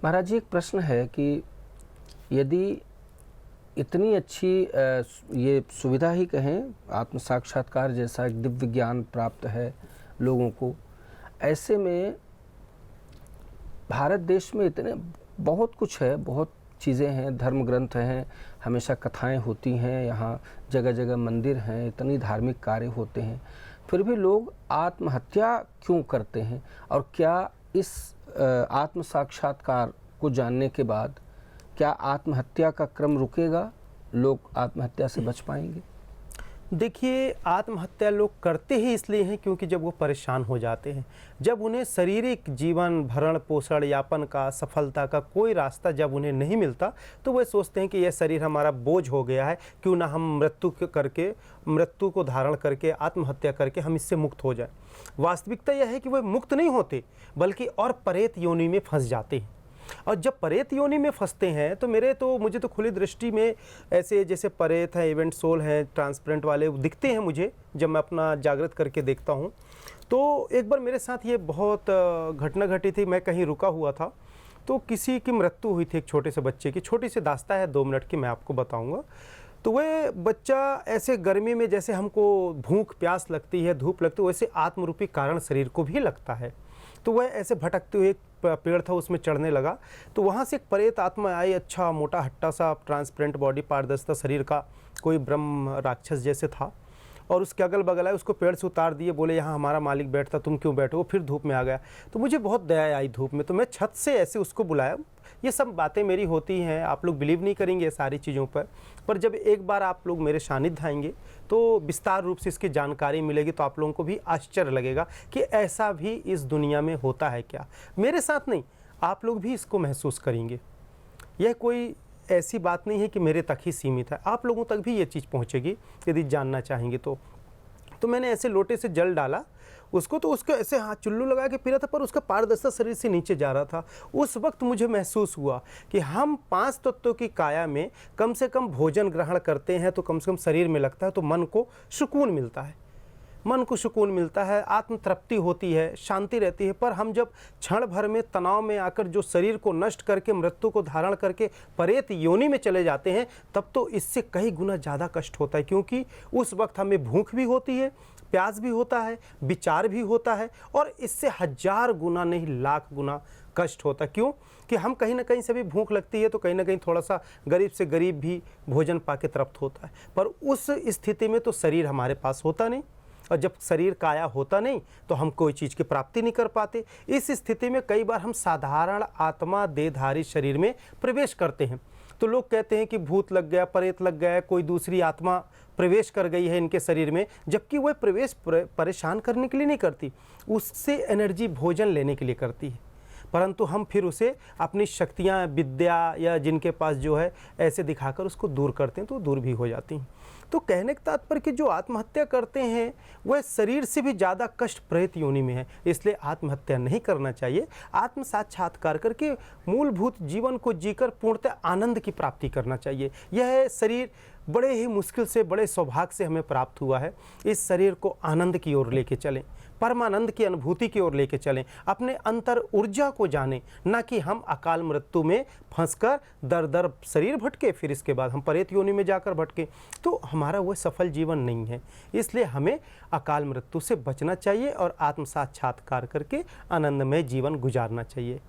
महाराज जी, एक प्रश्न है कि यदि इतनी अच्छी ये सुविधा ही कहें, आत्म साक्षात्कार जैसा एक दिव्य ज्ञान प्राप्त है लोगों को, ऐसे में भारत देश में इतने बहुत कुछ है, बहुत चीज़ें हैं, धर्म ग्रंथ हैं, हमेशा कथाएं होती हैं, यहाँ जगह जगह मंदिर हैं, इतनी धार्मिक कार्य होते हैं, फिर भी लोग आत्महत्या क्यों करते हैं? और क्या इस आत्म साक्षात्कार को जानने के बाद क्या आत्महत्या का क्रम रुकेगा? लोग आत्महत्या से बच पाएंगे? देखिए, आत्महत्या लोग करते ही इसलिए हैं क्योंकि जब वो परेशान हो जाते हैं, जब उन्हें शारीरिक जीवन भरण पोषण यापन का, सफलता का कोई रास्ता जब उन्हें नहीं मिलता, तो वे सोचते हैं कि यह शरीर हमारा बोझ हो गया है, क्यों ना हम मृत्यु को धारण करके आत्महत्या करके हम इससे मुक्त हो जाएं। वास्तविकता यह है कि वे मुक्त नहीं होते, बल्कि और प्रेत योनि में फंस जाते हैं। और जब प्रेत योनि में फंसते हैं तो मुझे तो खुली दृष्टि में ऐसे जैसे प्रेत हैं, इवेंट सोल हैं, ट्रांसपेरेंट वाले दिखते हैं मुझे, जब मैं अपना जागृत करके देखता हूँ। तो एक बार मेरे साथ ये बहुत घटना घटी थी। मैं कहीं रुका हुआ था, तो किसी की मृत्यु हुई थी, एक छोटे से बच्चे की। छोटी सी दास्तान है, 2 मिनट की, मैं आपको बताऊँगा। तो वह बच्चा ऐसे गर्मी में जैसे हमको भूख प्यास लगती है, धूप लगती है, वैसे आत्मरूपी कारण शरीर को भी लगता है। तो वह ऐसे भटकते हुए, पेड़ था उसमें चढ़ने लगा, तो वहाँ से एक प्रेत आत्मा आई, अच्छा मोटा हट्टा सा, ट्रांसपेरेंट बॉडी, पारदर्शिता शरीर का, कोई ब्रह्म राक्षस जैसे था। और उसके अगल बगल आए, उसको पेड़ से उतार दिए, बोले यहाँ हमारा मालिक बैठता, तुम क्यों बैठो? वो फिर धूप में आ गया। तो मुझे बहुत दया आई धूप में, तो मैं छत से ऐसे उसको बुलाया। ये सब बातें मेरी होती हैं, आप लोग बिलीव नहीं करेंगे सारी चीज़ों पर जब एक बार आप लोग मेरे सानिध्य आएंगे तो विस्तार रूप से इसकी जानकारी मिलेगी, तो आप लोगों को भी आश्चर्य लगेगा कि ऐसा भी इस दुनिया में होता है क्या। मेरे साथ नहीं, आप लोग भी इसको महसूस करेंगे। यह कोई ऐसी बात नहीं है कि मेरे तक ही सीमित है, आप लोगों तक भी ये चीज़ पहुंचेगी यदि जानना चाहेंगे तो मैंने ऐसे लोटे से जल डाला उसको, तो उसको ऐसे हाथ चुल्लू लगा के पी रहा था, पर उसका पारदर्शिता शरीर से नीचे जा रहा था। उस वक्त मुझे महसूस हुआ कि हम 5 तत्वों की काया में कम से कम भोजन ग्रहण करते हैं तो कम से कम शरीर में लगता है, तो मन को सुकून मिलता है, मन को सुकून मिलता है, आत्म तृप्ति होती है, शांति रहती है। पर हम जब क्षण भर में तनाव में आकर जो शरीर को नष्ट करके मृत्यु को धारण करके प्रेत योनि में चले जाते हैं, तब तो इससे कई गुना ज़्यादा कष्ट होता है, क्योंकि उस वक्त हमें भूख भी होती है, प्यास भी होता है, विचार भी होता है, और इससे 1000 गुना नहीं लाख गुना कष्ट होता है। क्यों कि हम कहीं ना कहीं से भी भूख लगती है, तो कहीं ना कहीं थोड़ा सा गरीब से गरीब भी भोजन पाके तृप्त होता है, पर उस स्थिति में तो शरीर हमारे पास होता नहीं, और जब शरीर काया होता नहीं तो हम कोई चीज़ की प्राप्ति नहीं कर पाते। इस स्थिति में कई बार हम साधारण आत्मा देहधारी शरीर में प्रवेश करते हैं, तो लोग कहते हैं कि भूत लग गया, प्रेत लग गया, कोई दूसरी आत्मा प्रवेश कर गई है इनके शरीर में, जबकि वह प्रवेश परेशान करने के लिए नहीं करती, उससे एनर्जी भोजन लेने के लिए करती है। परंतु हम फिर उसे अपनी शक्तियाँ, विद्या या जिनके पास जो है ऐसे दिखाकर उसको दूर करते हैं, तो दूर भी हो जाती हैं। तो कहने का तात्पर्य कि जो आत्महत्या करते हैं वह शरीर से भी ज़्यादा कष्ट प्रेत योनि में है, इसलिए आत्महत्या नहीं करना चाहिए। आत्म साक्षात्कार करके मूलभूत जीवन को जीकर पूर्णतः आनंद की प्राप्ति करना चाहिए। यह शरीर बड़े ही मुश्किल से, बड़े सौभाग्य से हमें प्राप्त हुआ है। इस शरीर को आनंद की ओर लेके चलें, परमानंद की अनुभूति की ओर लेके चलें, अपने अंतर ऊर्जा को जानें, ना कि हम अकाल मृत्यु में फंसकर दर दर शरीर भटके, फिर इसके बाद हम प्रेत योनि में जाकर भटके, तो हमारा वह सफल जीवन नहीं है। इसलिए हमें अकाल मृत्यु से बचना चाहिए और आत्म साक्षात्कार करके आनंदमय जीवन गुजारना चाहिए।